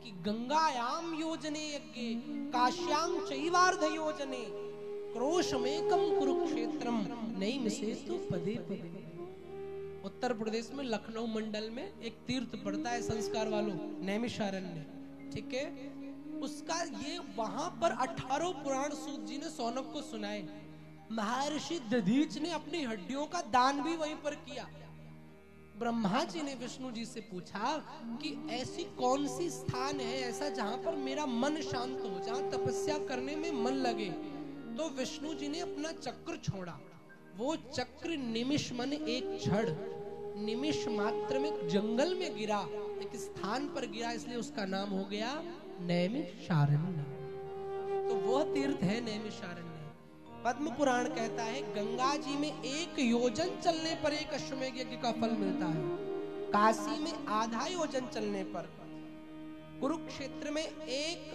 कि गंगायाम योजने यज्ञे काश्याम चैवार्ध योजने क्रोशमेकम कुरुक्षेत्रम नैमिषेतु पदे पदे। उत्तर प्रदेश में लखनऊ मंडल में एक तीर्थ पड़ता है संस्कार वालों, नैमिषारण्य, ठीक है। उसका ये वहां पर 18 पुराण सूत जी ने सौनक को सुनाए। महर्षि दधीच ने अपनी हड्डियों का दान भी वहीं पर किया। ब्रह्मा जी ने विष्णु जी से पूछा कि ऐसी कौन सी स्थान है ऐसा जहां पर मेरा मन शांत हो, जहां तपस्या करने में मन लगे। तो विष्णु जी ने अपना चक्र छोड़ा। वो चक्र निमिष मन एक क्षण, निमिष मात्र में जंगल में गिरा, एक स्थान पर गिरा, इसलिए उसका नाम हो गया नैमिषारण्य। तो वो तीर्थ है नैमिषारण्य। पद्म पुराण कहता है गंगा जी में 1 योजन चलने पर एक अश्वमेध यज्ञ का फल मिलता है, काशी में आधा योजन चलने पर, कुरुक्षेत्र में 1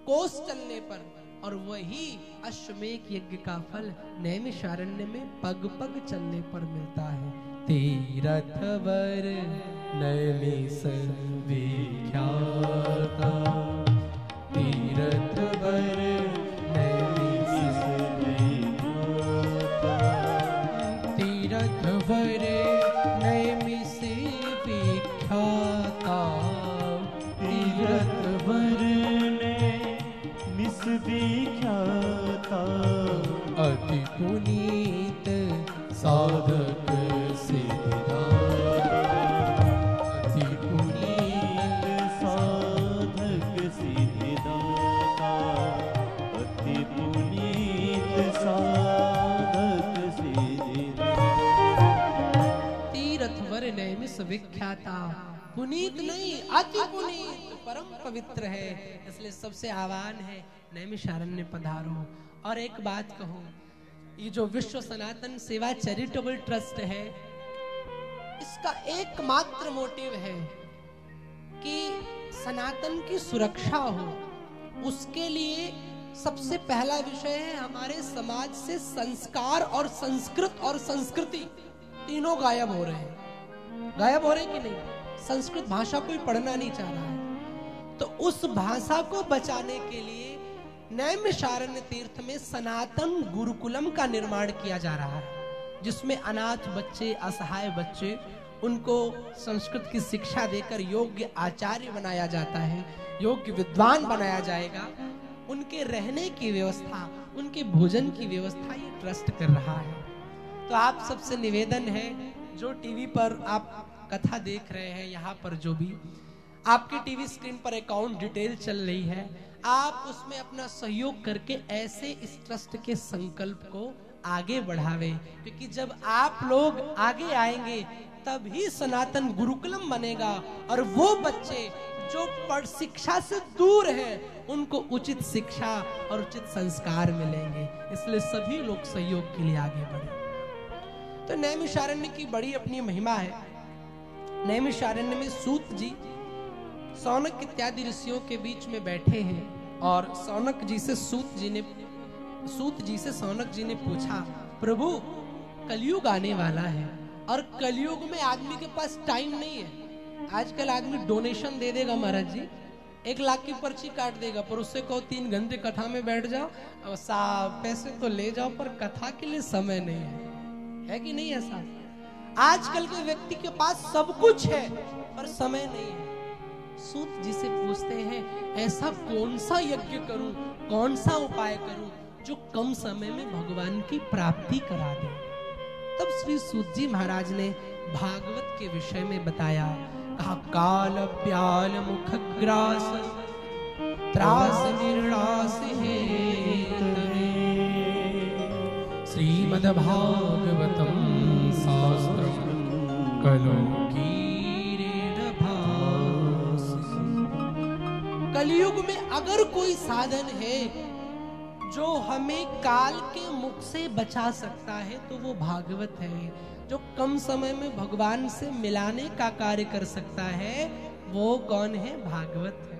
कोस चलने पर, और वही अश्वमेध यज्ञ का फल नैमिषारण्य में पग पग चलने पर मिलता है। तीर्थवर नैमिष विख्याता, तीर्थवर नैमिष विख्याता, तीर्थवर नैमिष विख्याता, तीर्थवर नैमिष विख्याता, अति पुनीत साधक सिद्धिदाता, अति पुनीत साधक सिद्धिदाता, अति पुनीत साधक सिद्धिदाता। तीर्थवर नैमिष विख्याता, पुनीत नहीं अति पुनीत, परम पवित्र है, इसलिए सबसे आह्वान है नैमिषारण्य पधारो। और एक बात कहूं, ये जो विश्व सनातन सेवा चैरिटेबल ट्रस्ट है, इसका एकमात्र मोटिव है कि सनातन की सुरक्षा हो। उसके लिए सबसे पहला विषय है हमारे समाज से संस्कार और संस्कृत और संस्कृति तीनों गायब हो रहे हैं। गायब हो रहे कि नहीं? संस्कृत भाषा कोई पढ़ना नहीं चाह रहा है। तो उस भाषा को बचाने के लिए नैमिषारण्य तीर्थ में सनातन गुरुकुलम का निर्माण किया जा रहा है, जिसमें अनाथ बच्चे, असहाय बच्चे, उनको संस्कृत की शिक्षा देकर योग्य आचार्य बनाया जाता है, योग्य विद्वान बनाया जाएगा। उनके रहने की व्यवस्था, उनके भोजन की व्यवस्था ये ट्रस्ट कर रहा है। तो आप सबसे निवेदन है, जो टीवी पर आप कथा देख रहे हैं, यहाँ पर जो भी आपके टीवी स्क्रीन पर अकाउंट डिटेल चल रही है, आप उसमें अपना सहयोग करके ऐसे इस ट्रस्ट के संकल्प को आगे बढ़ावे, क्योंकि जब आप लोग आगे आएंगे तभी सनातन गुरुकुलम बनेगा और वो बच्चे जो पढ़ शिक्षा से दूर हैं उनको उचित शिक्षा और उचित संस्कार मिलेंगे। इसलिए सभी लोग सहयोग के लिए आगे बढ़े। तो नैमिषारण्य की बड़ी अपनी महिमा है। नैमिषारण्य में सूत जी सौनक इत्यादि ऋषियों के बीच में बैठे हैं और सौनक जी से सूत जी से सौनक जी ने पूछा, प्रभु कलयुग आने वाला है और कलयुग में आदमी के पास टाइम नहीं है। आजकल आदमी डोनेशन दे देगा महाराज जी, 1 लाख की पर्ची काट देगा, पर उससे कहो 3 घंटे कथा में बैठ जाओ, पैसे तो ले जाओ पर कथा के लिए समय नहीं है कि नहीं? ऐसा आजकल के व्यक्ति के पास सब कुछ है पर समय नहीं है। सूत जी से पूछते हैं, ऐसा कौन सा यज्ञ करूं, कौन सा उपाय करूं जो कम समय में भगवान की प्राप्ति करा दे? तब श्री सूत जी महाराज ने भागवत के विषय में बताया। कहा, काल प्याल मुख ग्रास त्रास निर्णास है, श्रीमद् भागवतम शास्त्रम कलो की। कलयुग में अगर कोई साधन है जो हमें काल के मुख से बचा सकता है तो वो भागवत है। जो कम समय में भगवान से मिलाने का कार्य कर सकता है वो कौन है? भागवत है।